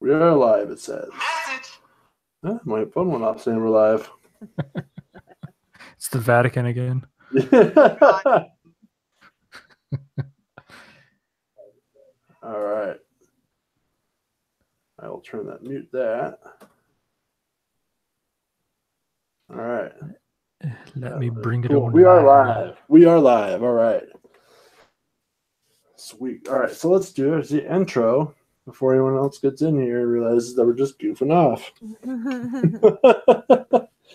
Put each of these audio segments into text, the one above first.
We are live, it says. My phone went off saying we're live. It's the Vatican again. All right. I will turn that, mute that. All right. Let me bring it Cool. on. We are live. We are live. All right. Sweet. All right. So let's do the intro before anyone else gets in here and realizes that we're just goofing off.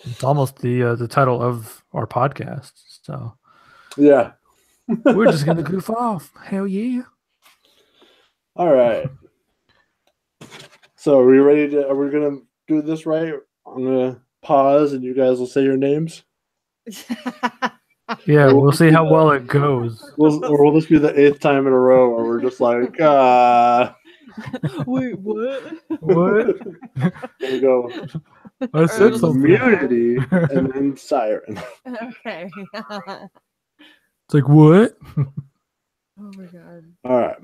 It's almost the title of our podcast. So yeah. we're just gonna goof off. Hell yeah. All right. So are we ready to? Are we gonna do this right? I'm gonna pause, and you guys will say your names. Yeah, we'll see how well it goes. Will this be the 8th time in a row where we're just like, wait, what? What? There we go. I said something. Immunity and then siren. Okay. It's like what? Oh my god. All right.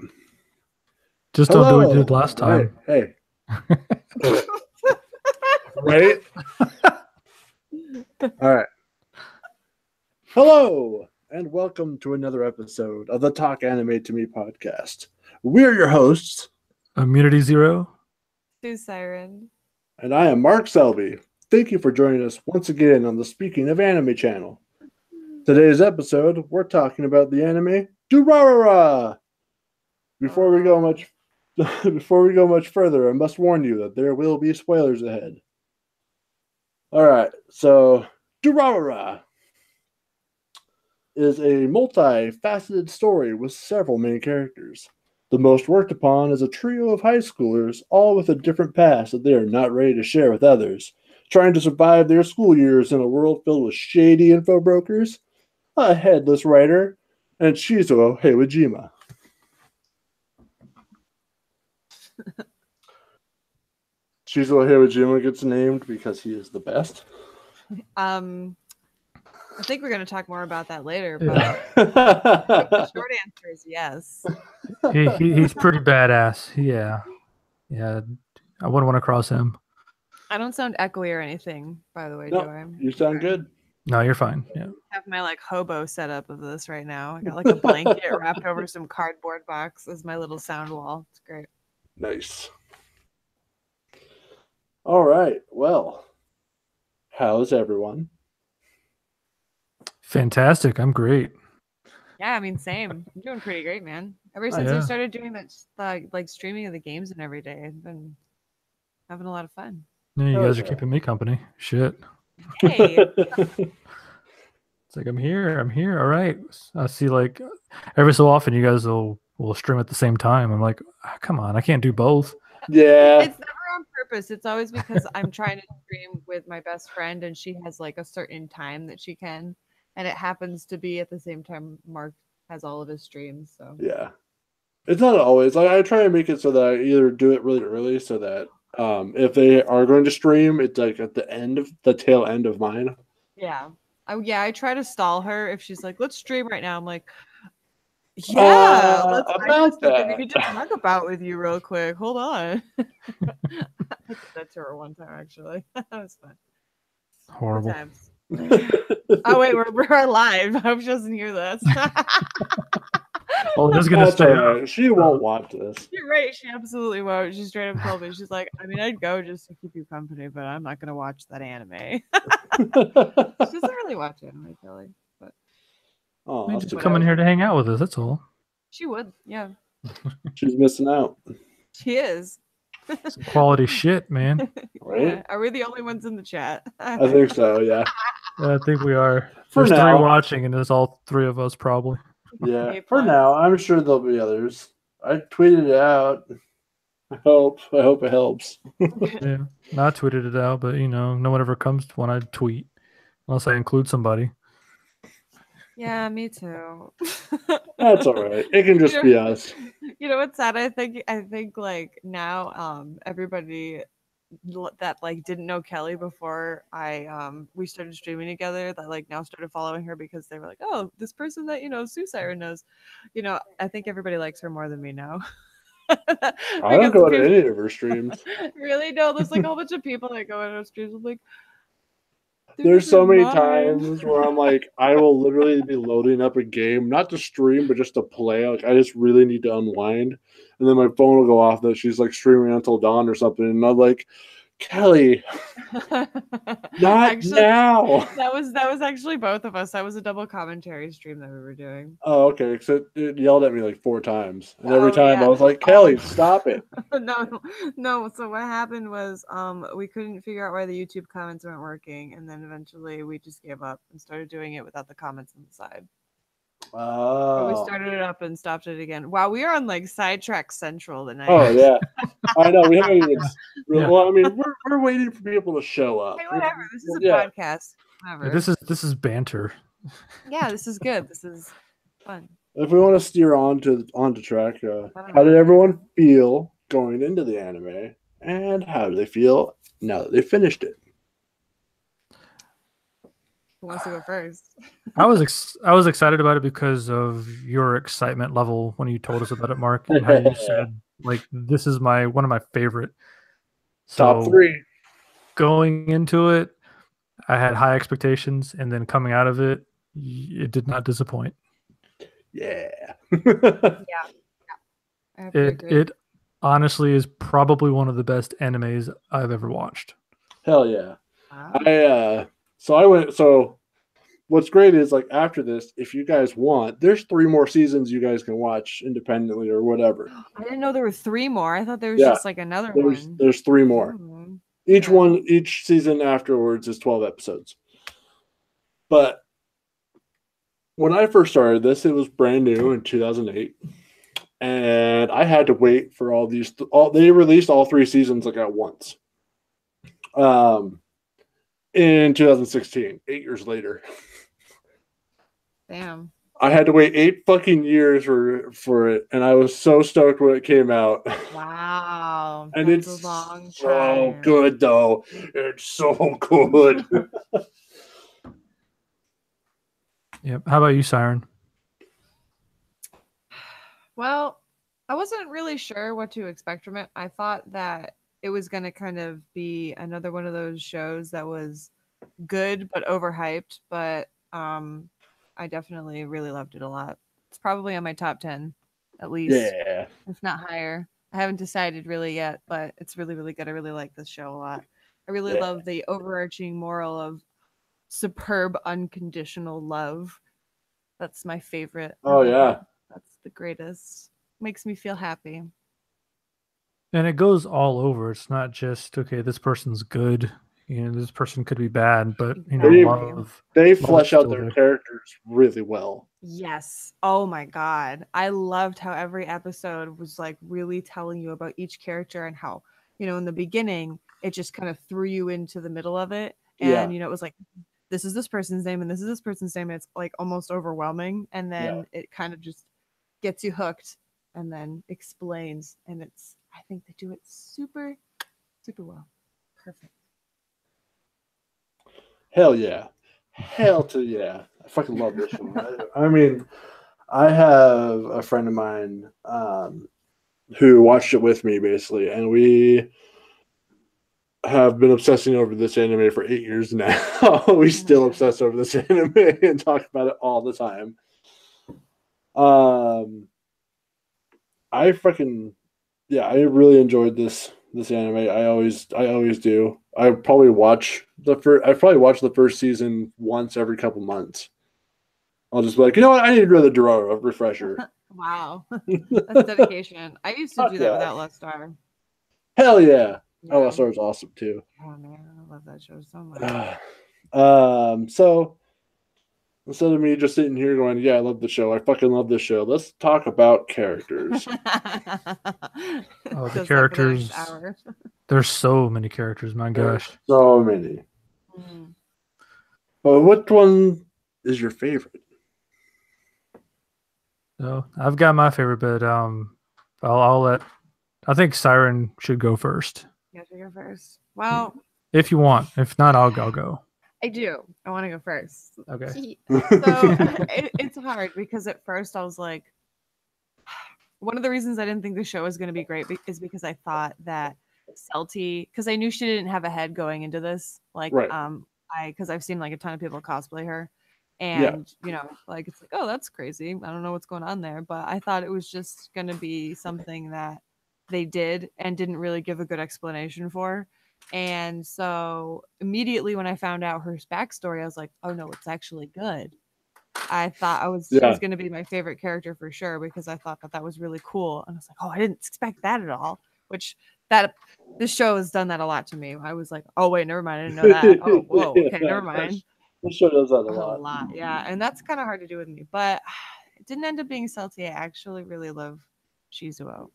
Just don't do what you did last time. Hey. Right? All right. Hello, and welcome to another episode of the Talk Anime to Me podcast. We're your hosts. Immunity Zero. Sue Siren. And I am Marc Selby. Thank you for joining us once again on the Speaking of Anime channel. Today's episode, we're talking about the anime Durarara. Before we go much further, I must warn you that there will be spoilers ahead. All right, so Durarara is a multifaceted story with several main characters. The most worked upon is a trio of high schoolers, all with a different past that they are not ready to share with others, trying to survive their school years in a world filled with shady info brokers, a headless writer, and Shizuo Heiwajima. Shizuo Heiwajima gets named because he is the best. I think we're going to talk more about that later, but the short answer is yes. He's pretty badass. Yeah. I wouldn't want to cross him. I don't sound echoey or anything, by the way, no, do I? You sound good. No, you're fine. Yeah. I have my hobo setup of this right now. I got a blanket wrapped over some cardboard box as my little sound wall. It's great. Nice. All right. Well, how's everyone? Fantastic. I'm great. Yeah, I mean, same. I'm doing pretty great, man. Ever since I started doing that, streaming of the games and every day, I've been having a lot of fun. Yeah, you guys are keeping me company. Shit. Hey. It's like I'm here. All right. I see every so often you guys will stream at the same time. I'm like, come on, I can't do both. Yeah. It's never on purpose. It's always because I'm trying to stream with my best friend and she has a certain time that she can. And it happens to be at the same time Mark has all of his streams. So yeah, it's not always. I try and make it so that I either do it really early so that if they are going to stream, it's at the tail end of mine. Yeah. I try to stall her if she's like, let's stream right now. I'm like, yeah, I need to talk about with you real quick. Hold on. I did that to her one time actually. That was fun. Horrible. Oh wait, we're live. I hope she doesn't hear this. Well, it's gonna stay up. She won't watch this. You're right. She absolutely won't. She straight up told me. She's like, I mean, I'd go just to keep you company, but I'm not gonna watch that anime. She doesn't really watch anime, Kelly. But just come in here to hang out with us. That's all. She would, yeah. She's missing out. She is. Some quality shit, man. Right? Yeah. Are we the only ones in the chat? I think so. Yeah. I think we are. For There's now. 3 watching, and there's all 3 of us probably. Yeah. For now, I'm sure there'll be others. I tweeted it out. I hope it helps. Yeah. I tweeted it out, but no one ever comes when I tweet unless I include somebody. Yeah, me too. That's all right. It can just be us. You know what's sad? I think now everybody that didn't know Kelly before we started streaming together that now started following her because they were like, oh, this person that Sue Siren knows. I think everybody likes her more than me now. I don't go to any of her streams. Really? No, there's like a whole bunch of people that go into her streams. I'm like, there's so many times where I'm like, I will literally be loading up a game, not to stream, but just to play. Like, I just really need to unwind. And then my phone will go off that she's like streaming until dawn or something. And I'm like, Kelly, not actually, now. That was actually both of us. That was a double commentary stream that we were doing. Oh, okay. So it yelled at me like 4 times. And every time I was like, Kelly, stop it. No. So what happened was we couldn't figure out why the YouTube comments weren't working. And then eventually we just gave up and started doing it without the comments on the side. But we started it up and stopped it again. Wow, we are on like sidetrack central tonight. Oh yeah, I know. We haven't even. Well, I mean, we're waiting for people to show up. Hey, whatever. This is a podcast. Whatever. Yeah, this is banter. Yeah, this is good. This is fun. If we want to steer onto track, how did everyone feel going into the anime, and how do they feel now that they finished it? Who wants to go first? I was excited about it because of your excitement level when you told us about it, Mark, and how you said like this is one of my favorite. Top 3. Going into it, I had high expectations, and then coming out of it, it did not disappoint. Yeah. It honestly is probably one of the best animes I've ever watched. Hell yeah. Wow. So what's great is like after this, if you guys want, there's 3 more seasons you guys can watch independently or whatever. I didn't know there were 3 more. I thought there was just like another one. There's 3 more. Oh, Each season afterwards is 12 episodes. But when I first started this, it was brand new in 2008. And I had to wait for all these. They released all 3 seasons like at once. In 2016, 8 years later. Damn. I had to wait 8 fucking years for it, and I was so stoked when it came out. Wow. And that's it's a long time. so good, though. It's so good. Yep. How about you, Siren? Well, I wasn't really sure what to expect from it. I thought that it was going to kind of be another one of those shows that was good but overhyped, but I definitely really loved it a lot. It's probably on my top 10 at least. Yeah. If not higher. I haven't decided really yet, but it's really, really good. I really like this show a lot. I really love the overarching moral of superb unconditional love. That's my favorite. Oh yeah. That's the greatest. Makes me feel happy. And it goes all over. It's not just okay, this person's good. You know, this person could be bad, but you know, they flesh out their characters really well. Yes. Oh my God. I loved how every episode was like really telling you about each character and how, you know, in the beginning, it just kind of threw you into the middle of it. And, you know, it was like, this is this person's name and this is this person's name. And it's like almost overwhelming. And then it kind of just gets you hooked and then explains. And I think they do it super, super well. Perfect. Hell yeah. Hell to yeah. I fucking love this one. I mean, I have a friend of mine who watched it with me basically, and we have been obsessing over this anime for 8 years now. We still obsess over this anime and talk about it all the time. I really enjoyed this anime. I always do. I probably watch the first season once every couple months. I'll just be like, you know what? I need another Durarara refresher. Wow. That's dedication. I used to do that without Last Star. Hell yeah. Oh, Last Star is awesome too. Oh man, I love that show so much. So instead of me just sitting here going, yeah, I love the show, I fucking love this show, let's talk about characters. The characters. There's so many characters, my gosh. So many. But which one is your favorite? So I've got my favorite, but I think Siren should go first. You have to go first. Well, if you want. If not, I'll go. I do. I want to go first. Okay. So it's hard because at first I was like, one of the reasons I didn't think the show was going to be great is because I thought that Selty, because I knew she didn't have a head going into this, like, Right. because I've seen like a ton of people cosplay her, Yeah. and you know, like it's like, oh, that's crazy. I don't know what's going on there, but I thought it was just going to be something that they did and didn't really give a good explanation for. And so immediately when I found out her backstory, I was like, oh no, it's actually good. I thought she was going to be my favorite character for sure, because I thought that was really cool. And I was like, oh, I didn't expect that at all, which this show has done that a lot to me. I was like, oh, wait, never mind. I didn't know that. Oh, whoa. Okay, never mind. This show does that a A lot. lot. Yeah. And that's kind of hard to do with me, but it didn't end up being Selty. I actually really love Shizuo.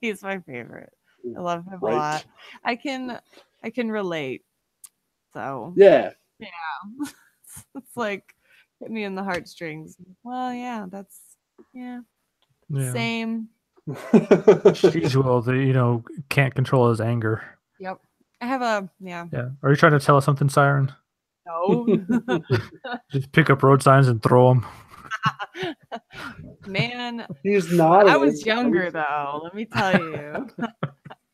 He's my favorite. I love him a lot. I can relate. So yeah. It's like hit me in the heartstrings. Well, yeah, that's same. Shizuo, can't control his anger. Yep. I have a Yeah. Are you trying to tell us something, Siren? No. Just pick up road signs and throw them. Man, he's not. I was younger though. Let me tell you,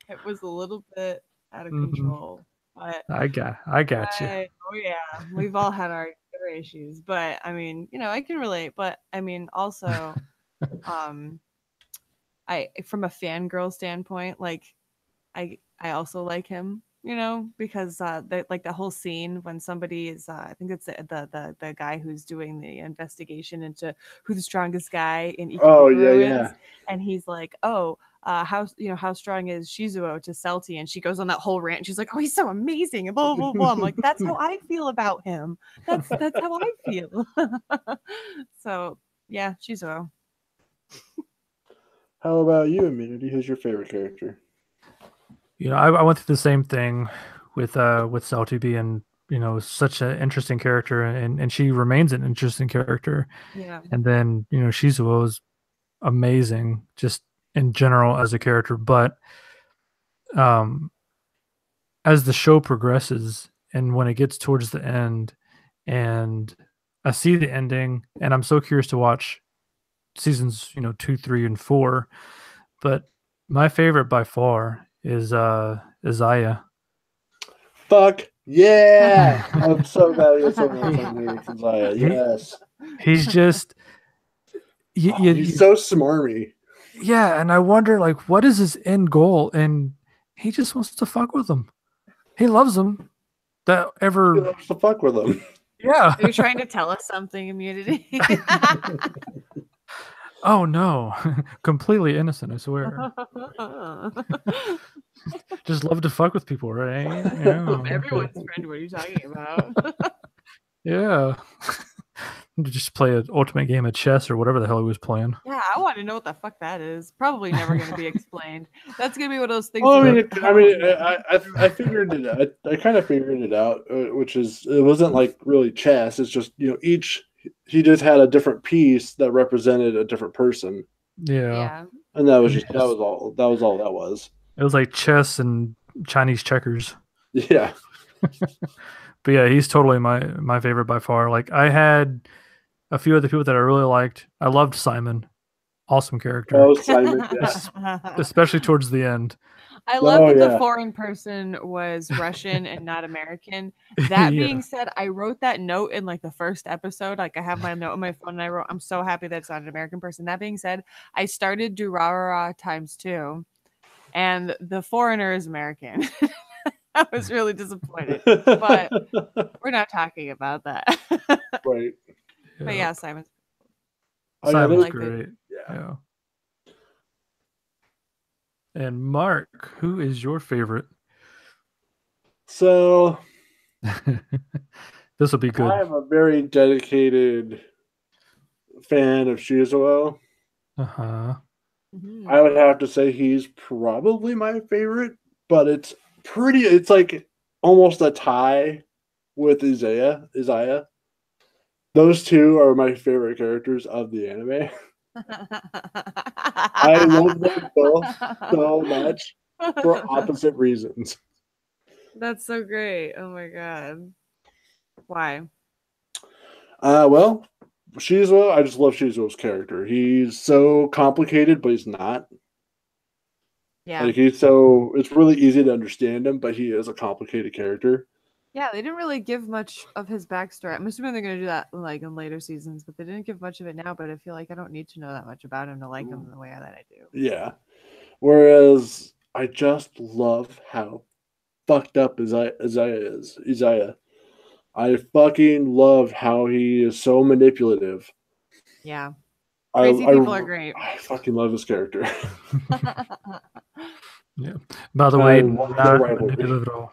it was a little bit out of control. But I got you. Oh yeah, we've all had our issues, but I mean, I can relate. But I mean, also, I from a fangirl standpoint, like, I also like him, because the whole scene when somebody is, I think it's the guy who's doing the investigation into who the strongest guy in Ikebukuro is, and he's like, oh. How strong is Shizuo to Selty? And she goes on that whole rant. She's like, "Oh, he's so amazing!" And blah blah blah. I'm like, "That's how I feel about him. That's how I feel." So yeah, Shizuo. How about you, Immunity? Who's your favorite character? I went through the same thing with Selty being such an interesting character, and she remains an interesting character. Yeah. And then Shizuo is amazing, just in general as a character, but as the show progresses and when it gets towards the end and I see the ending, and I'm so curious to watch seasons 2, 3, and 4, but my favorite by far is Isaiah. Fuck yeah. I'm so glad you're saying that. Isaiah. Yes. He's just he's so smarmy. Yeah, and I wonder, like, what is his end goal? And he just wants to fuck with them. He loves them. He loves to fuck with them. Yeah. Are you trying to tell us something, Immunity? Oh no, completely innocent, I swear. Just love to fuck with people, right? Yeah. Everyone's friend. What are you talking about? Yeah. Just play an ultimate game of chess or whatever the hell he was playing. Yeah, I want to know what the fuck that is. Probably never going to be explained. That's going to be one of those things. Well, I figured it out. I kind of figured it out, which is, it wasn't like really chess. It's just, he just had a different piece that represented a different person. Yeah. And that was all that was. It was like chess and Chinese checkers. Yeah. But yeah, he's totally my favorite by far. Like, I had a few other people that I really liked. I loved Simon. Awesome character. Oh, Simon, yes. Especially towards the end. I love that the foreign person was Russian and not American. That being said, I wrote that note in like the first episode. Like, I have my note on my phone and I wrote, I'm so happy that it's not an American person. That being said, I started Durarara ×2 and the foreigner is American. I was really disappointed, but we're not talking about that. Right. But yeah, Simon's great. Yeah. And Mark, who is your favorite? So this will be good. I am a very dedicated fan of Shizuo. Uh-huh. Mm-hmm. I would have to say he's probably my favorite, but it's like almost a tie with Isaiah. Those two are my favorite characters of the anime. I love them both so much for opposite reasons. That's so great. Oh my god. Why? Well, Shizuo, I just love Shizuo's character. He's so complicated, but he's not. Yeah. Like it's really easy to understand him, but he is a complicated character. Yeah, they didn't really give much of his backstory. I'm assuming they're gonna do that like in later seasons, but they didn't give much of it now. But I feel like I don't need to know that much about him to like him the way that I do. Yeah. Whereas I just love how fucked up Isaiah is. Isaiah. I fucking love how he is so manipulative. Yeah. Crazy people are great. I fucking love his character. Yeah. By the way, not manipulative at all.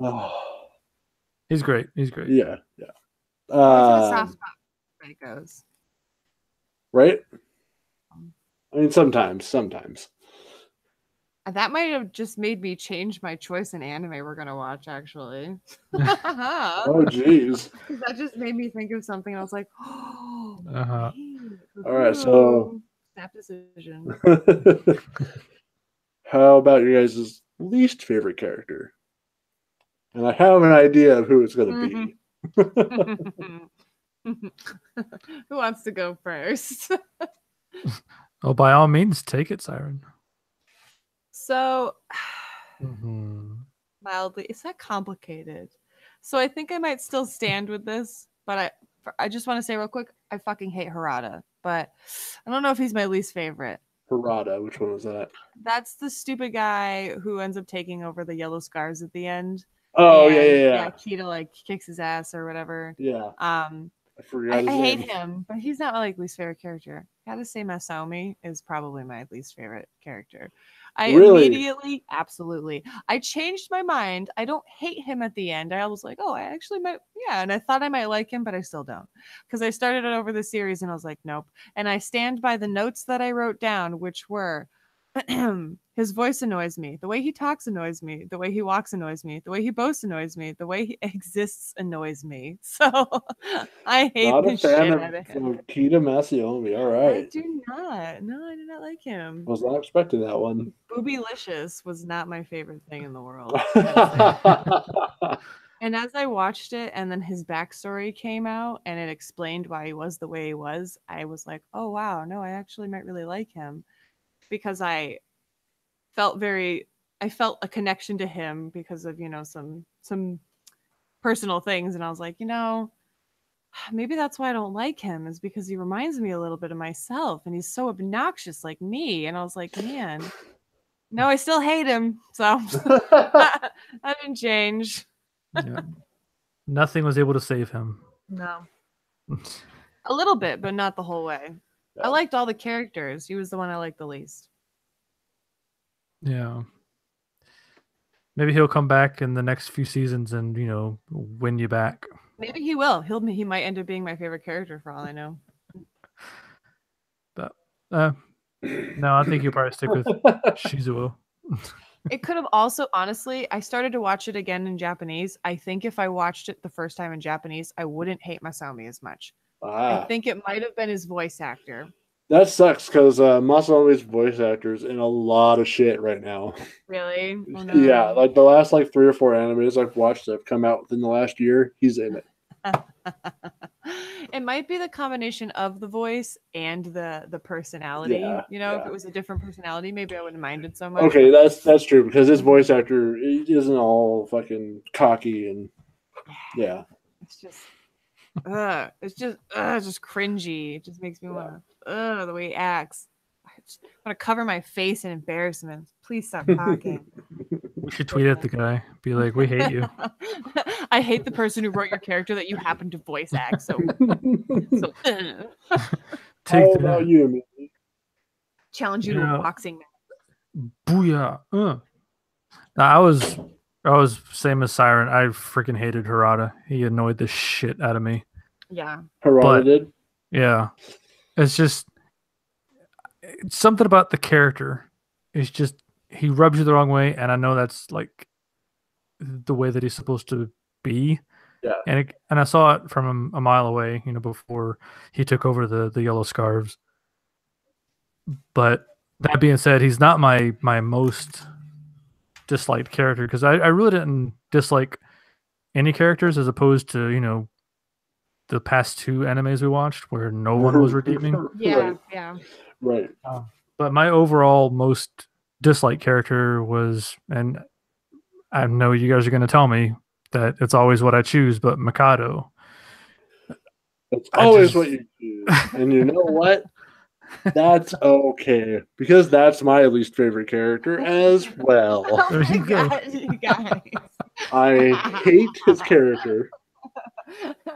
Oh. He's great. He's great. Yeah. Yeah. Soft spot it goes. Right? I mean, sometimes. That might have just made me change my choice in anime we're gonna watch, actually. Oh, jeez. That just made me think of something. And I was like, oh, all right. So, snap decision. How about your guys' least favorite character? And I have an idea of who it's going to be. Who wants to go first? Oh, by all means, take it, Siren. So, mildly, it's not complicated. So I think I might still stand with this, but I just want to say real quick, I fucking hate Harada, but I don't know if he's my least favorite. Harada, which one was that? That's the stupid guy who ends up taking over the yellow scars at the end. Oh, and, yeah. Kita like kicks his ass or whatever. Yeah. I forgot. I hate him, but he's not my least favorite character. I gotta say, Masaomi is probably my least favorite character. Immediately, absolutely. I changed my mind. I don't hate him at the end. I was like, oh, I actually might, yeah. And I thought I might like him, but I still don't. Because I started it over the series and I was like, nope. And I stand by the notes that I wrote down, which were his voice annoys me. The way he talks annoys me. The way he walks annoys me. The way he boasts annoys me. The way he exists annoys me. So I hate the shit out of him. Kita Masaomi. All right. I do not. No, I do not like him. I was not expecting that one. Boobylicious was not my favorite thing in the world. And as I watched it and then his backstory came out and it explained why he was the way he was, I was like, oh, wow, no, I actually might really like him. Because I felt a connection to him because of, some personal things. And I was like, maybe that's why I don't like him, is because he reminds me a little bit of myself and he's so obnoxious like me. And I was like, man, no, I still hate him. So that didn't change. Yeah. Nothing was able to save him. No. A little bit, but not the whole way. I liked all the characters. He was the one I liked the least. Yeah. Maybe he'll come back in the next few seasons and, win you back. Maybe he will. He might end up being my favorite character for all I know. But no, I think you'll probably stick with Shizuo. It could have also, honestly, I started to watch it again in Japanese. I think if I watched it the first time in Japanese, I wouldn't hate Masaomi as much. I think it might have been his voice actor. That sucks because Masaomi's voice actor's in a lot of shit right now. Really? Oh, no. Yeah, like the last 3 or 4 animes I've watched that have come out within the last year, he's in it. It might be the combination of the voice and the personality. If it was a different personality, maybe I wouldn't mind it so much. Okay, that's true because his voice actor isn't all fucking cocky and yeah. It's just cringy. It just makes me want to the way he acts. I want to cover my face in embarrassment. Please stop talking. We should tweet at the guy. Be like, we hate you. I hate the person who wrote your character that you happen to voice act. So Take that. You, challenge you to a boxing match. Booyah. I was same as Siren. I freaking hated Harada. He annoyed the shit out of me. Yeah. Harada did? Yeah. It's just something about the character. It's just he rubs you the wrong way, and I know that's like the way that he's supposed to be. Yeah. And I saw it from a mile away, before he took over the yellow scarves. But that being said, he's not my most disliked character because I really didn't dislike any characters as opposed to the past 2 animes we watched where no one was redeeming. Yeah, yeah. Right. But my overall most disliked character was, and I know you guys are going to tell me that it's always what I choose, but Mikado. That's always what you choose. And you know what? That's okay, because that's my least favorite character as well. Oh my gosh, you guys. I hate his character.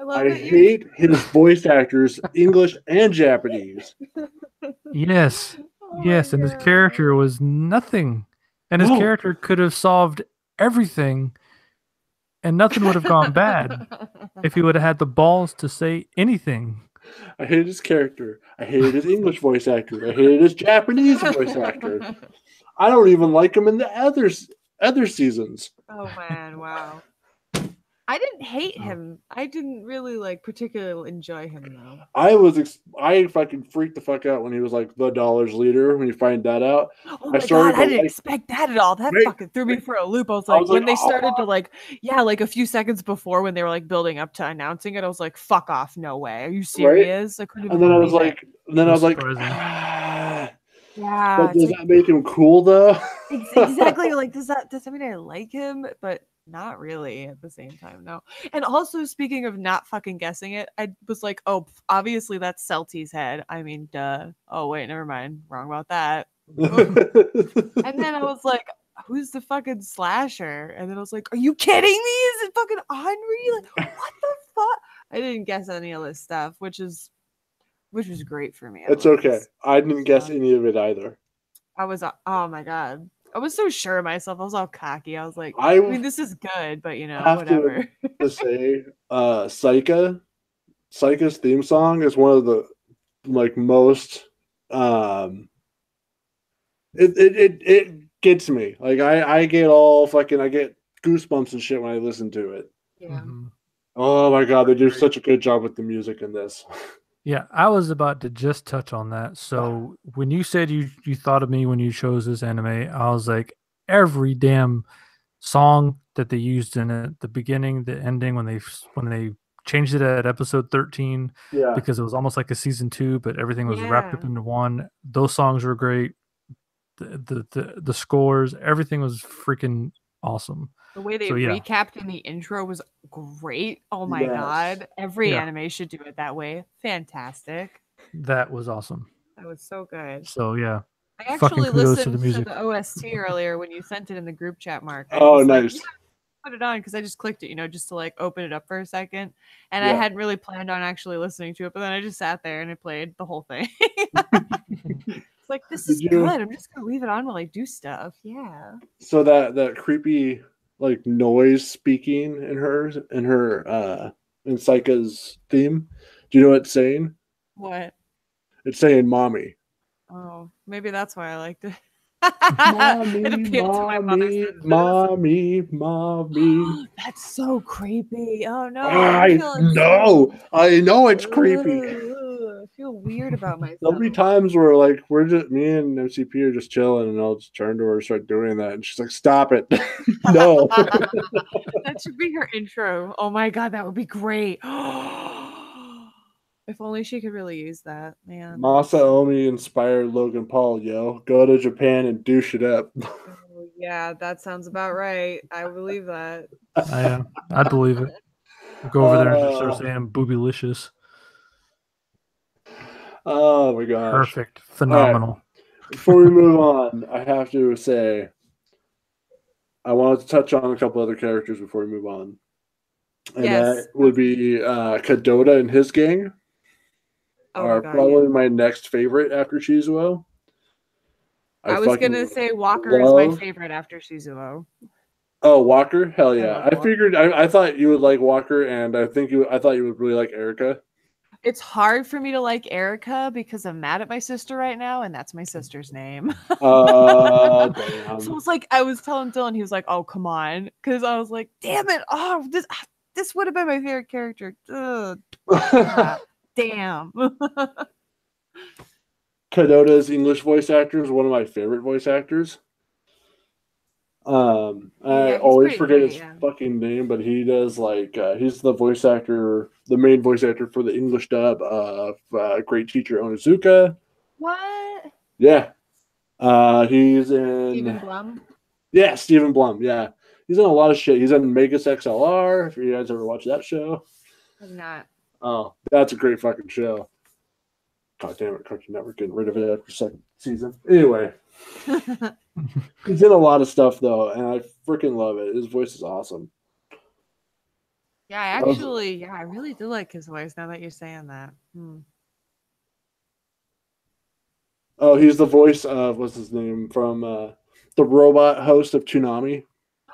I hate his voice actors, English and Japanese. Yes. Yes, and his character was nothing. And his character could have solved everything and nothing would have gone bad if he would have had the balls to say anything. I hated his character. I hated his English voice actor. I hated his Japanese voice actor. I don't even like him in the other seasons. Oh man, wow. I didn't hate him. I didn't really particularly enjoy him though. I fucking freaked the fuck out when he was like the dollars leader. When you find that out, oh my god, I didn't expect that at all. That fucking threw me for a loop. I was like, when they started to a few seconds before when they were building up to announcing it, I was like, fuck off, no way. Are you serious? Right? And then I was like, yeah. But does that make him cool though? Exactly. Does that mean I like him? But not really at the same time, no. And also, speaking of not fucking guessing it, I was like, oh, obviously that's Celty's head. I mean, duh. Oh, wait, never mind. Wrong about that. And then I was like, who's the fucking slasher? And then I was like, are you kidding me? Is it fucking Henri? What the fuck? I didn't guess any of this stuff, which was great for me. It's okay. I didn't guess any of it either. I was, oh my god. I was so sure of myself. I was all cocky. I was like, I mean, this is good, but whatever. To say, Psycha's theme song is one of the most. It gets me. I get all fucking. I get goosebumps and shit when I listen to it. Yeah. Mm-hmm. Oh my god, they do such a good job with the music in this. Yeah, I was about to just touch on that. So when you said you thought of me when you chose this anime, I was like, every damn song that they used in it, the beginning, the ending, when they changed it at episode 13, because it was almost like a season 2, but everything was wrapped up into one. Those songs were great. The scores, everything was freaking awesome. The way they recapped in the intro was great. Oh my god. Every anime should do it that way. Fantastic. That was awesome. That was so good. So yeah. I actually listened to the OST earlier when you sent it in the group chat, Mark. Oh, nice. Put it on because I just clicked it, just to open it up for a second. And I hadn't really planned on actually listening to it, but then I just sat there and I played the whole thing. It's like, this is good. I'm just gonna leave it on while I do stuff. Yeah. So that creepy noise speaking in Psycha's theme. Do you know what it's saying? What? It's saying mommy. Oh, maybe that's why I liked it. Mommy. That's so creepy. Oh no. I know it's creepy. I feel weird about myself. There'll be times where me and MCP are just chilling and I'll just turn to her and start doing that and she's like, stop it. No. That should be her intro. Oh my god, that would be great. If only she could really use that, man. Masaomi inspired Logan Paul, yo. Go to Japan and douche it up. Oh, yeah, that sounds about right. I believe that. I believe it. Go over there and just start saying boobylicious. Oh my gosh. Perfect. Phenomenal. Right. Before we move on, I have to say I wanted to touch on a couple other characters before we move on. And that would be Kadota and his gang. Probably my next favorite after Shizuo. I was gonna say Walker is my favorite after Shizuo. Oh, Walker? Hell yeah! I figured. I thought you would like Walker, and I thought you would really like Erica. It's hard for me to like Erica because I'm mad at my sister right now, and that's my sister's name. Damn. So it's like I was telling Dylan, he was like, "Oh, come on," because I was like, "Damn it! Oh, this would have been my favorite character." Damn. Kadota's English voice actor is one of my favorite voice actors. I Yeah, he's always pretty forget great, his yeah. fucking name, but he does like he's the voice actor, the main voice actor for the English dub of Great Teacher Onizuka. What? Yeah, he's Stephen in Blum? Stephen Blum. Yeah, he's in a lot of shit. He's in Megas XLR. If you guys ever watch that show, I'm not. oh, that's a great fucking show. God damn it, Cartoon Network getting rid of it after second season. Anyway, he's in a lot of stuff though, and I freaking love it. His voice is awesome. Yeah, I really do like his voice now that you're saying that. Oh, he's the voice of what's his name from the robot host of Toonami.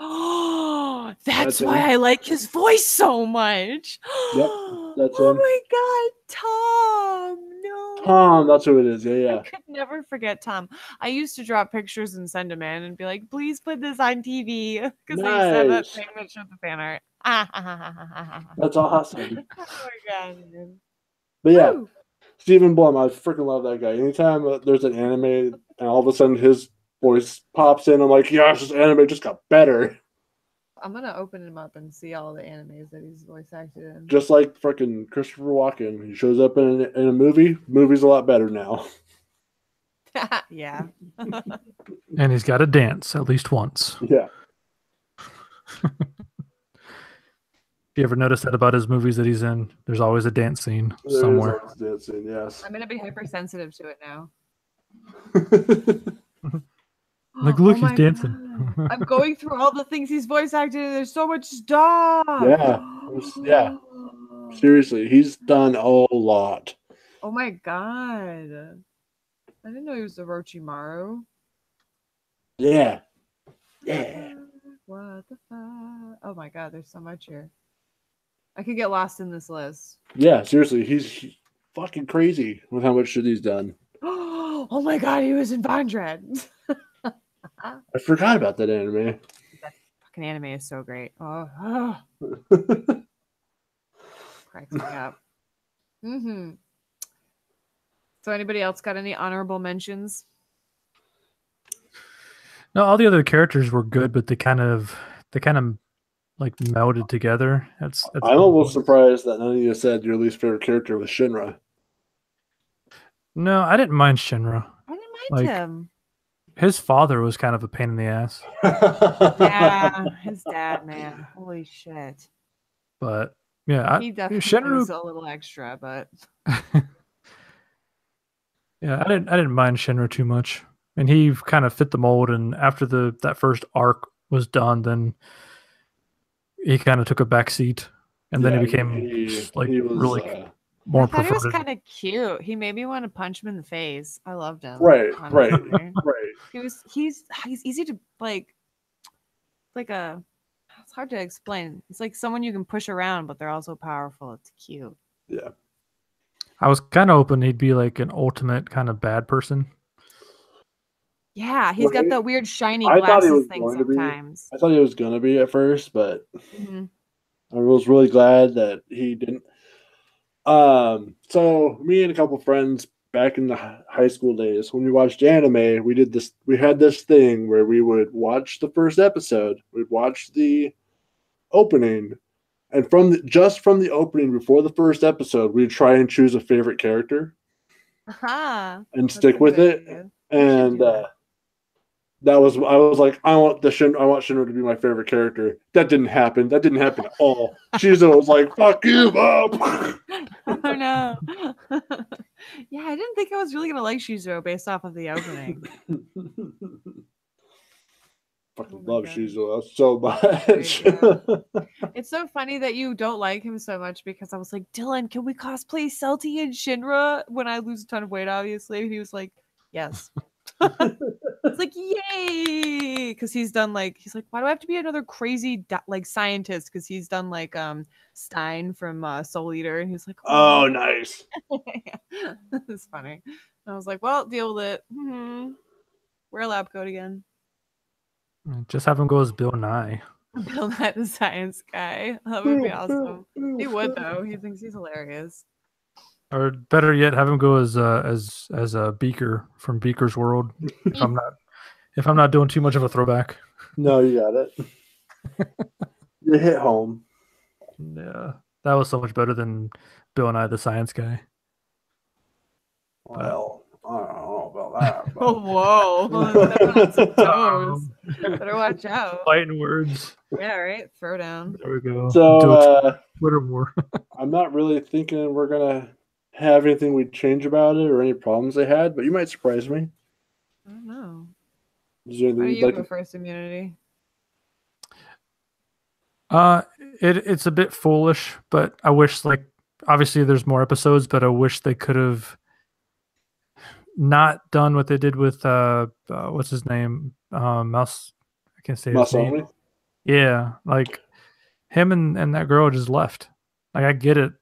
Oh, that's That's why him. I like his voice so much. Yep, that's Oh him. my God, Tom! No, Tom, that's who it is. Yeah, I yeah. could never forget Tom. I used to draw pictures and send him in and be like, "Please put this on TV," because they used to have that Nice. thing that showed the fan art. That's awesome. Oh my God, man. But yeah, Woo! Stephen Blum, I freaking love that guy. Anytime there's an anime and all of a sudden his voice pops in, I'm like, yes, this anime just got better. I'm gonna open him up and see all the animes that he's voice acted in. Just like freaking Christopher Walken. He shows up in a movie. Movie's a lot better now. Yeah. And he's got to dance at least once. Yeah. If you ever notice that about his movies that he's in, there's always a dance scene There is somewhere. always dancing, yes. I'm gonna be hypersensitive to it now. Like, look, Oh he's my dancing. God. I'm going through all the things he's voice acted in. There's so much stuff. Yeah. Seriously, he's done a lot. Oh my God. I didn't know he was Orochimaru. Yeah. Yeah. What the fuck? Oh my God, there's so much here. I could get lost in this list. Yeah, seriously, he's fucking crazy with how much shit he's done. Oh my God, he was in Bondred. I forgot about that anime. That fucking anime is so great. Oh, cracks me up. So anybody else got any honorable mentions? No, all the other characters were good, but they kind of like melded together. That's I'm almost surprised that none of you said your least favorite character was Shinra. No, I didn't mind Shinra. I didn't mind him. His father was kind of a pain in the ass. Yeah, his dad, man. Holy shit. But yeah, He definitely Shinra was a little extra, but yeah, I didn't mind Shinra too much. And he kind of fit the mold, and after that first arc was done, then he kind of took a back seat, and then he became really more I thought he was perverted. kind of cute. He made me want to punch him in the face. I loved him. Right. He's easy to like it's hard to explain. It's like someone you can push around, but they're also powerful. It's cute. Yeah. I was kind of hoping he'd be like an ultimate kind of bad person. Yeah, he's got the weird shiny glasses thing sometimes. I thought he was going to be at first, but I was really glad that he didn't. So me and a couple friends back in the high school days, when we watched anime, we had this thing where we would watch the first episode, we'd watch the opening, and from the opening before the first episode, we'd try and choose a favorite character and stick with it. And I was like, I want Shinra to be my favorite character. That didn't happen. That didn't happen at all. Shizuo was like, fuck you, Bob. Oh no. Yeah, I didn't think I was really gonna like Shizuo based off of the opening. Fucking love Shizuo so much. It's so funny that you don't like him so much, because I was like, Dylan, can we cosplay Celty and Shinra when I lose a ton of weight, obviously? And he was like, yes. It's like, yay, because he's like, why do I have to be another crazy like scientist? Because he's done like Stein from Soul Eater, and he's like, oh nice. It's funny. And I was like, well, deal with it. Wear a lab coat again. Just have him go as Bill Nye. Bill Nye the Science Guy. That would be awesome. He would though. He thinks he's hilarious. Or better yet, have him go as a Beaker from Beaker's World. If I'm not doing too much of a throwback. No, you got it. You hit home. Yeah, that was so much better than Bill and I, the Science Guy. Well, I don't know about that. Oh, whoa. Stepping on some toes. Better watch out. Fighting words. Yeah, right. Throw down. There we go. So, Twitter war. I'm not really thinking we're gonna have anything we'd change about it or any problems they had, but you might surprise me. I don't know. Is there anything Why do you'd you like go to... first, Immunity? It's a bit foolish, but I wish, like, obviously there's more episodes, but I wish they could have not done what they did with what's his name? Mouse. I can't say his name. Masami? Yeah, like him and that girl just left. Like, I get it.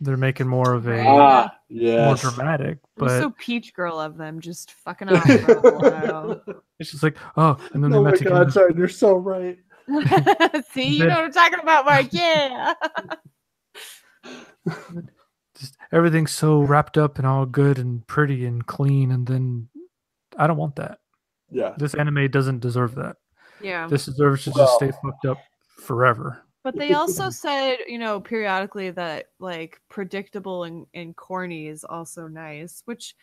They're making more of a Right. more Yes. dramatic, It was but so peach girl of them, just fucking off for a while. it's just like, oh, and then Oh they my met together. God, sorry, you're so right. See, you know what I'm talking about, Mark. Yeah. Just everything's so wrapped up and all good and pretty and clean, and then I don't want that. Yeah. This anime doesn't deserve that. Yeah. This deserves to just stay fucked up forever. But they also said, periodically that like predictable and corny is also nice, which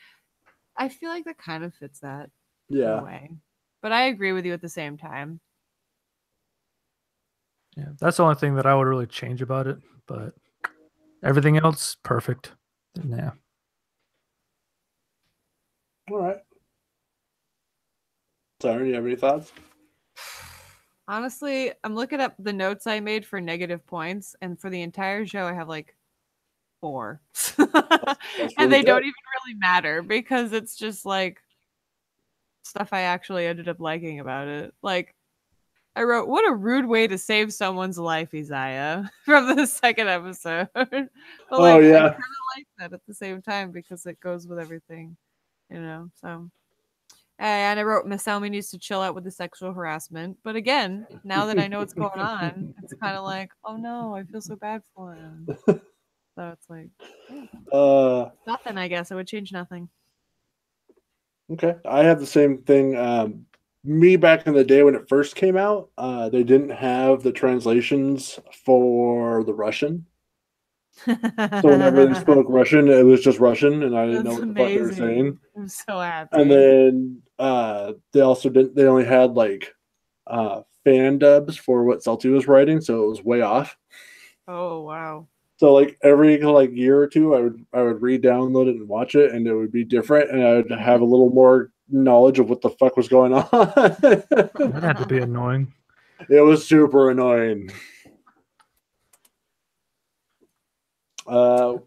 I feel like that kind of fits that in a way. But I agree with you at the same time. Yeah, that's the only thing that I would really change about it. But everything else, perfect. Yeah. All right. Siren, you have any thoughts? Honestly, I'm looking up the notes I made for negative points, and for the entire show, I have like 4. And they don't even really matter because it's just like stuff I actually ended up liking about it. Like, I wrote, "What a rude way to save someone's life, Isaiah," from the second episode. But like, I kind of like that at the same time because it goes with everything, So. And I wrote, Masami needs to chill out with the sexual harassment. But again, now that I know what's going on, it's kind of like, oh no, I feel so bad for him. So it's like, nothing, I guess. I would change nothing. Okay. I have the same thing. Me back in the day when it first came out, they didn't have the translations for the Russian. So whenever they spoke Russian, it was just Russian, and I didn't know what the fuck they were saying. I'm so happy. And then they also didn't. They only had like fan dubs for what Celty was writing, so it was way off. Oh wow! So like every year or two, I would re-download it and watch it, and it would be different, and I would have a little more knowledge of what the fuck was going on. That had to be annoying. It was super annoying.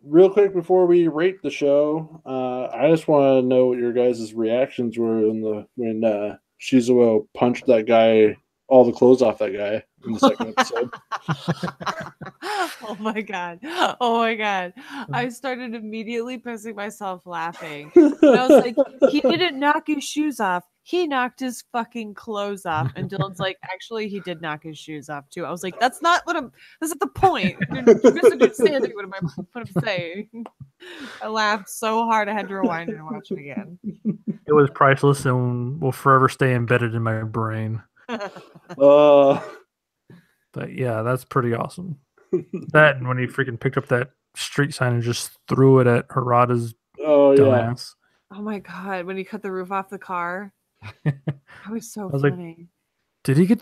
Real quick before we rate the show, I just want to know what your guys' reactions were when Shizuo punched that guy, all the clothes off that guy in the second episode. Oh my god! Oh my god! I started immediately pissing myself laughing. And I was like, he didn't knock his shoes off. He knocked his fucking clothes off. And Dylan's like, actually, he did knock his shoes off too. I was like, that's not the point. You're misunderstanding what I'm saying. I laughed so hard I had to rewind and watch it again. It was priceless and will forever stay embedded in my brain. But yeah, that's pretty awesome. That and when he freaking picked up that street sign and just threw it at Harada's dumbass. Oh my god, when he cut the roof off the car. That was so funny. Like,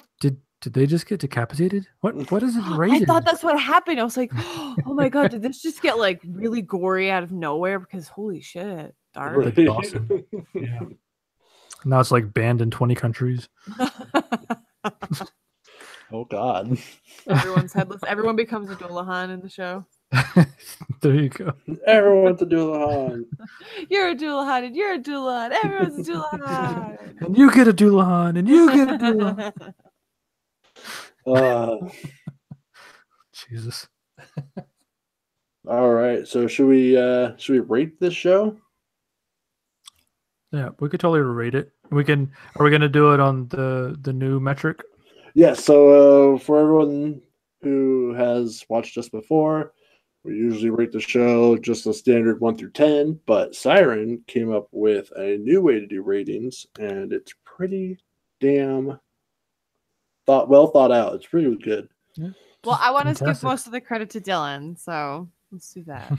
did they just get decapitated? What is it rated? I thought that's what happened. I was like, oh my god, did this just get like really gory out of nowhere? Because holy shit, dark. That's awesome. Yeah. Now it's like banned in 20 countries. Oh god. Everyone's headless. Everyone becomes a Dullahan in the show. There you go. Everyone's a Dullahan. You're a Dullahan and you're a Dullahan. Everyone's a Dullahan. And you get a Dullahan and you get a Dullahan. Jesus. All right. So should we rate this show? Yeah, we could totally rate it. Are we gonna do it on the new metric? Yeah, so for everyone who has watched us before, we usually rate the show just a standard 1 through 10, but Siren came up with a new way to do ratings, and it's pretty damn well thought out. It's pretty good. Yeah, Well, I want to give fantastic. most of the credit to Dylan, so let's do that.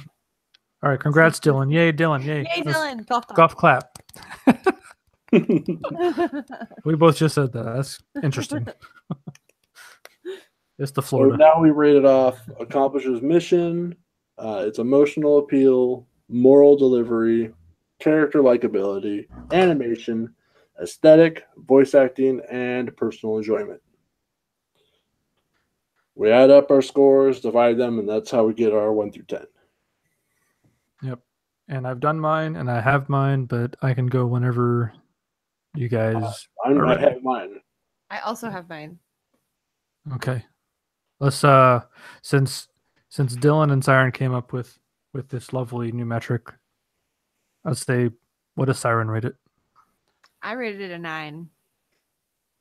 All right, congrats, Dylan. Yay, Dylan. Yay. Yay, Let's Dylan! Golf golf clap. We both just said that. That's interesting. It's the So Florida. now we rated off accomplishes mission, its emotional appeal, moral delivery, character likability, animation, aesthetic, voice acting, and personal enjoyment. We add up our scores, divide them, and that's how we get our 1 through 10. Yep. And I've done mine, and I have mine, but I can go whenever you guys are I ready. have mine. I also have mine. Okay. Let's since Dylan and Siren came up with this lovely new metric, I'd say, what does Siren rate it? I rated it a 9.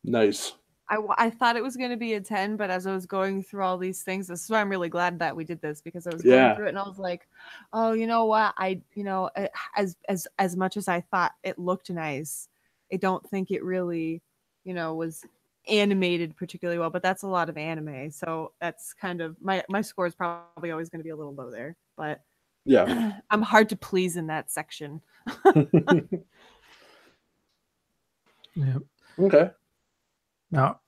Nice. I thought it was going to be a 10, but as I was going through all these things, this is why I'm really glad that we did this, because I was going through it and I was like, oh, you know what? As much as I thought it looked nice, I don't think it really, was animated particularly well, but that's a lot of anime. So that's kind of my score is probably always going to be a little low there, but yeah, I'm hard to please in that section. Yeah. Okay. Now,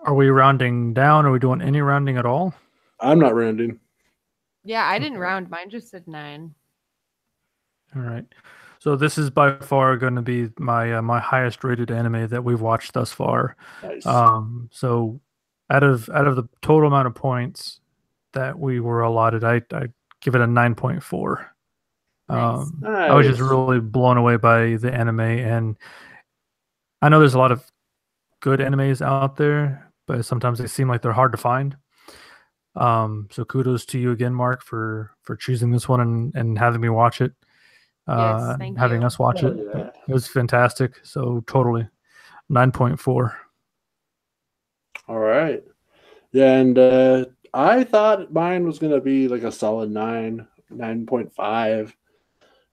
are we rounding down? Are we doing any rounding at all? I'm not rounding. Yeah, I didn't round. Mine just said 9. All right. So this is by far going to be my my highest rated anime that we've watched thus far. Nice. So out of the total amount of points that we were allotted, I give it a 9.4. Nice. I was just really blown away by the anime, and I know there's a lot of good animes out there, but sometimes they seem like they're hard to find. So kudos to you again, Mark, for choosing this one and having me watch it. Yes, thank having you. us watch it. Yeah. It was fantastic. So totally 9.4. All right. Yeah, and I thought mine was gonna be like a solid 9.5.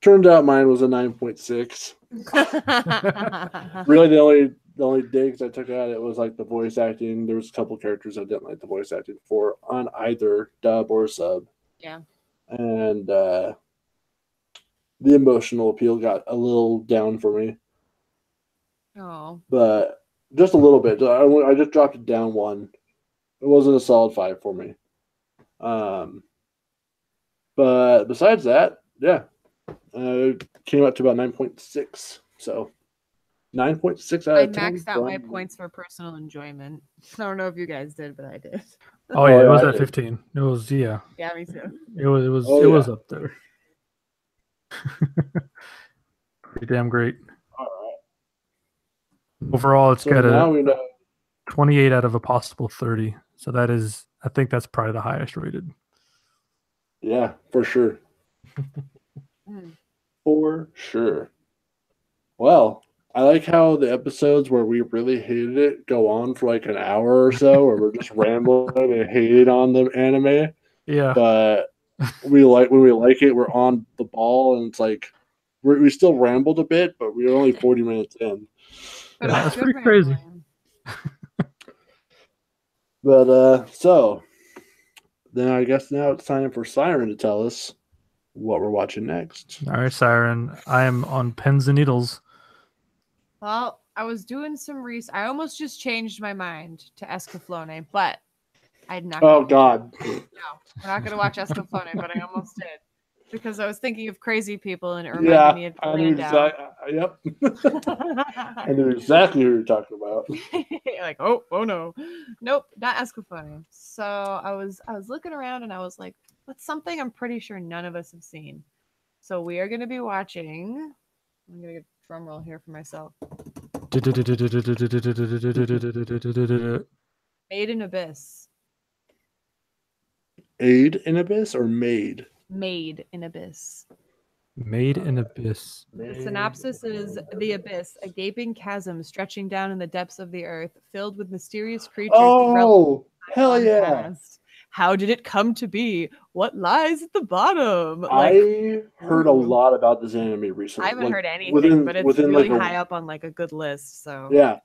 Turned out mine was a 9.6. Really, the only digs I took at it was like the voice acting. There was a couple characters I didn't like the voice acting for on either dub or sub. Yeah. And the emotional appeal got a little down for me. Oh. But just a little bit. I just dropped it down 1. It wasn't a solid 5 for me. But besides that, yeah, it came out to about 9.6. So 9.6 out I of 10. maxed out my points for personal enjoyment. I don't know if you guys did, but I did. Oh yeah, it was I at did. 15. It was Yeah, me too. It was Oh, it yeah. was up there. Pretty damn great. All right. Overall, it's So got now a we know. 28 out of a possible 30. So that is, I think that's probably the highest rated. Yeah, for sure. Mm. For sure. Well, I like how the episodes where we really hated it go on for like an hour or so, or we're just rambling and hating on the anime. Yeah. But when we like it, we're on the ball, and it's like we still rambled a bit, but we were only 40 minutes in. But Yeah, it was that's good pretty crazy. rambling. But so then I guess now it's time for Siren to tell us what we're watching next. All right, Siren. I am on pins and needles. Well, I was doing some research. I almost just changed my mind to Escaflowne, but I'm not. Oh God! No, we're not going to watch Escaflowne, but I almost did because I was thinking of crazy people and it reminded me of I knew Landau. Yep. I knew exactly who you were talking about. Like, oh no, nope, not Escaflowne. So I was looking around and I was like, what's something I'm pretty sure none of us have seen. So we are going to be watching. I'm going to get a drum roll here for myself. Made in Abyss. Aid in Abyss or Made? Made in Abyss. Made in Abyss. The synopsis is The Abyss, a gaping chasm stretching down in the depths of the earth, filled with mysterious creatures. Oh, hell yeah! Past. How did it come to be? What lies at the bottom? I heard a lot about this anime recently. I haven't heard anything, but it's really high up on like a good list. So yeah,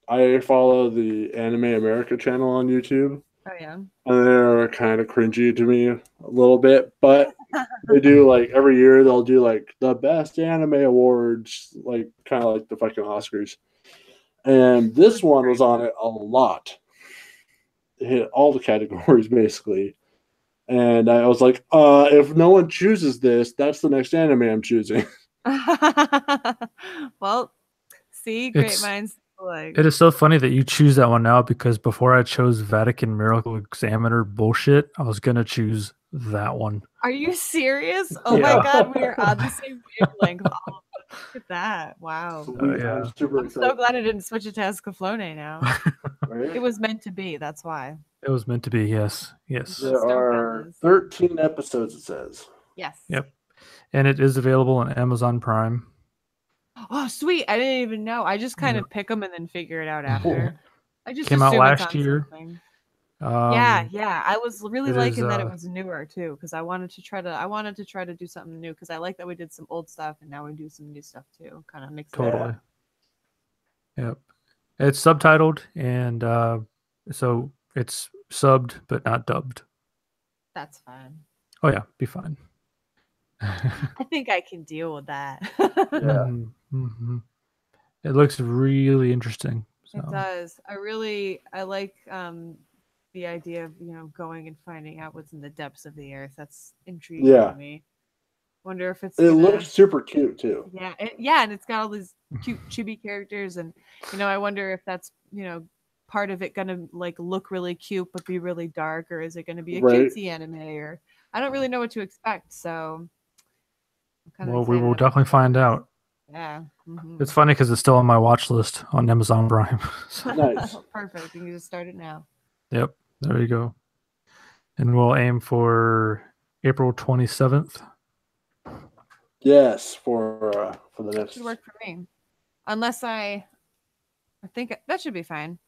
I follow the Anime America channel on YouTube, Oh yeah. and they're kind of cringy to me a little bit, but they do like every year they'll do like the best anime awards, like kind of like the fucking Oscars. And this one was on it a lot. It hit all the categories basically. And I was like, if no one chooses this, that's the next anime I'm choosing. Well, see, great It's- minds like. It is so funny that you choose that one now because before I chose Vatican Miracle Examiner bullshit, I was gonna choose that one. Are you serious? Oh Yeah. my god, we are on the same wavelength. Oh, look at that! Wow. Sweet. yeah. I'm super I'm excited. so glad I didn't switch it to Escaflowne now. Right? It was meant to be. That's why. It was meant to be, yes. Yes. There are 13 episodes, it says. Yes. Yep. And it is available on Amazon Prime. Oh, sweet! I didn't even know. I just kind of pick them and then figure it out after. I just Came out assume it's last on year. something. Yeah. I was really it liking is, that it was newer too, because I wanted to try to do something new, because I like that we did some old stuff and now we do some new stuff too. Kind of mix it up. Totally. Yep. It's subtitled and so it's subbed but not dubbed. That's fine. Oh yeah, be fine. I think I can deal with that. Yeah. Mhm. It looks really interesting. So. It does. I like the idea of, going and finding out what's in the depths of the earth. That's intriguing Yeah. to me. Wonder if it's It looks super cute too. Yeah, and it's got all these cute chibi characters, and I wonder if that's part of it gonna like look really cute but be really dark, or is it gonna be a Right. cutesy anime, or I don't really know what to expect. So I'm kind of Well, we excited will about definitely find out. Yeah. Mhm. It's funny because it's still on my watch list on Amazon Prime. So, Nice. Perfect. You can just start it now. yep, there you go. And we'll aim for April 27th. Yes, for the next. Should work for me. Unless I think that should be fine.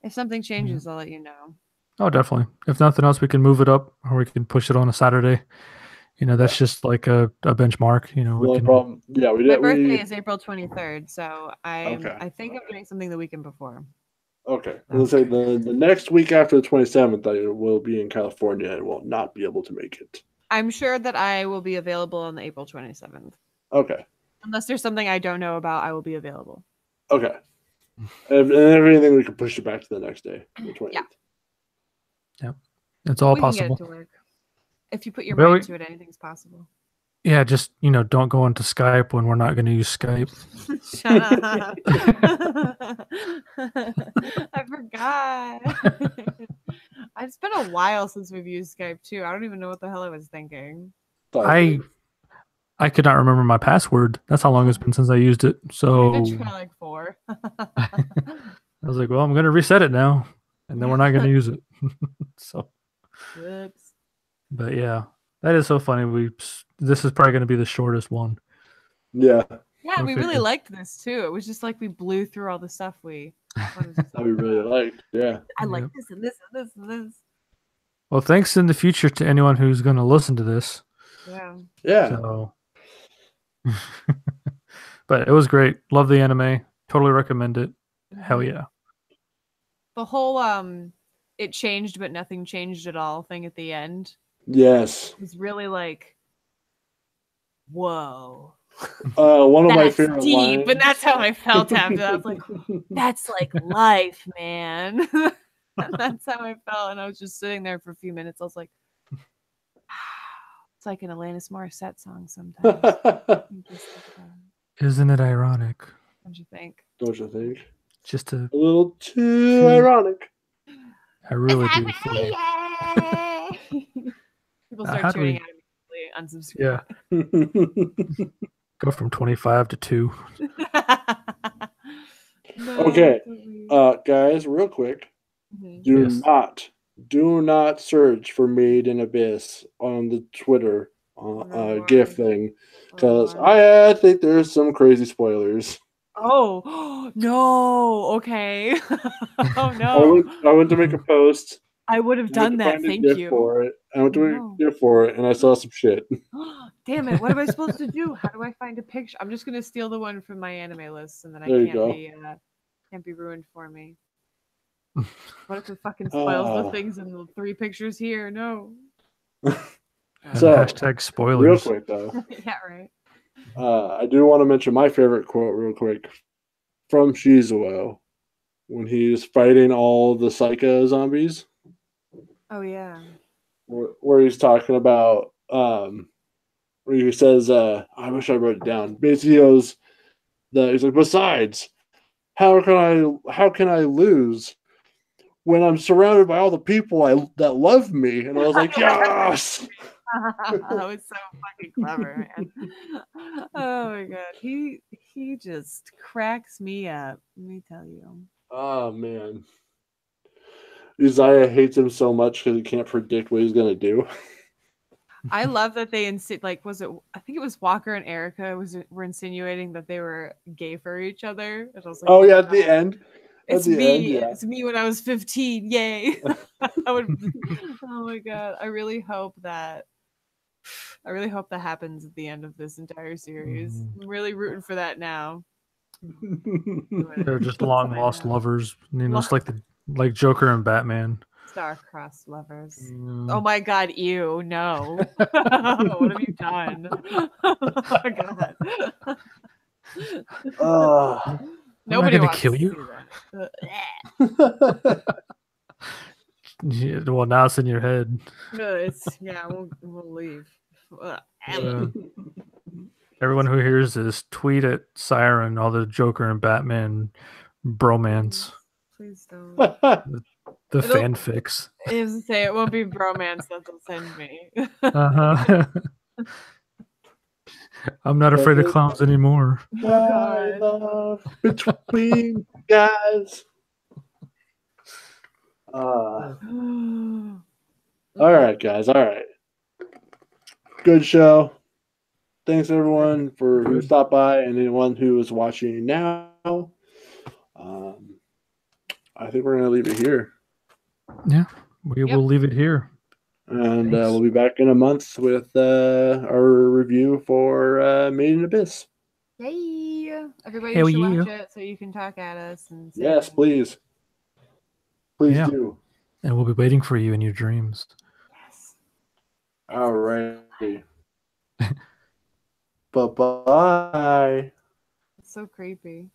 If something changes, I'll let you know. Oh, definitely. If nothing else, we can move it up or we can push it on a Saturday. That's just like a benchmark. We No can. problem. Yeah, we My did. birthday is April 23rd, so Okay. I think I'm doing something the weekend before. Okay. Let's say the next week after the 27th, I will be in California and will not be able to make it. I'm sure that I will be available on the April 27th. Okay. Unless there's something I don't know about, I will be available. Okay. And everything, we can push it back to the next day, the 20th. Yeah. Yep. It's all we possible. Can get it to work. If you put your Really? mind to it, anything's possible. Yeah, just don't go into Skype when we're not going to use Skype. Shut up. I forgot. It's been a while since we've used Skype too. I don't even know what the hell I was thinking. I could not remember my password. That's how long it's been since I used it. So I tried like 4. I was like, well, I'm going to reset it now, and then we're not going to use it. So, Whoops. but yeah, that is so funny. This is probably going to be the shortest one. Yeah. Yeah, we really figured. liked this too. It was just like we blew through all the stuff we wanted to talk That we really about. liked. Yeah. I like Yep. this and this and this and this. Well, thanks in the future to anyone who's going to listen to this. Yeah. Yeah. So, but it was great. Love the anime. Totally recommend it. Hell yeah. The whole it changed but nothing changed at all thing at the end Yes. was really like, whoa. One of my That's favorite deep, lines. and that's how I felt after that. I was like, that's like life, man. That's how I felt. And I was just sitting there for a few minutes. I was like, it's like an Alanis Morissette song sometimes. You just think about it. Isn't it ironic? Don't you think? Don't you think? Just A little too ironic. I really do. People How start do we- tuning out immediately, unsubscribe. Yeah. Go from 25 to 2. No, Okay. please. Guys, real quick. Mhm. Yes. Do not search for Made in Abyss on the Twitter Lord. GIF thing, because Lord. I think there's some crazy spoilers. Oh no! Okay. Oh no! I went to make a post. I would have I went done to that. find a Thank GIF you. for it. I went to make No. a GIF for it, and I saw some shit. Damn it! What am I supposed to do? How do I find a picture? I'm just gonna steal the one from my anime list, and then I There you can't go. be can't be ruined for me. What if it fucking spoils the Oh. things in the 3 pictures here? No. So, hashtag spoilers. real quick though, Yeah, right. I do want to mention my favorite quote real quick from Shizuo when he's fighting all the Psycho zombies, Oh yeah. where he's talking about where he says, I wish I wrote it down. Basically, he's like, besides, how can I lose when I'm surrounded by all the people that love me? And I was like, yes. That was so fucking clever, man. Oh my god. He just cracks me up. Let me tell you. Oh man. Uzziah hates him so much because he can't predict what he's gonna do. I love that they was it? I think it was Walker and Erica were insinuating that they were gay for each other. And I was like, Oh yeah, my at the God. end. It's the me. end, yeah. It's me when I was 15. Yay! I would. Oh my god! I really hope that happens at the end of this entire series. I'm really rooting for that now. They're just long lost lovers. You know, it's like Joker and Batman. Star-crossed lovers. Mm. Oh my god! Ew! No! What have you done? Oh my god! Nobody gonna wants kill to you. see that. Yeah, well, now it's in your head. We'll leave. Everyone who hears this, tweet at Siren all the Joker and Batman bromance. Please don't. The fanfics. I was to say it won't be bromance that they'll send me. I'm not afraid of clowns anymore. I love between guys. All right, guys. All right. Good show. Thanks everyone who stopped by and anyone who is watching now. I think we're gonna leave it here. Yeah, we will leave it here. And we'll be back in a month with our review for Made in Abyss. Yay! Everybody Hell should yeah. watch it so you can talk at us. And say Yes, please. Please do. And we'll be waiting for you in your dreams. Yes. All righty. Bye-bye. It's so creepy.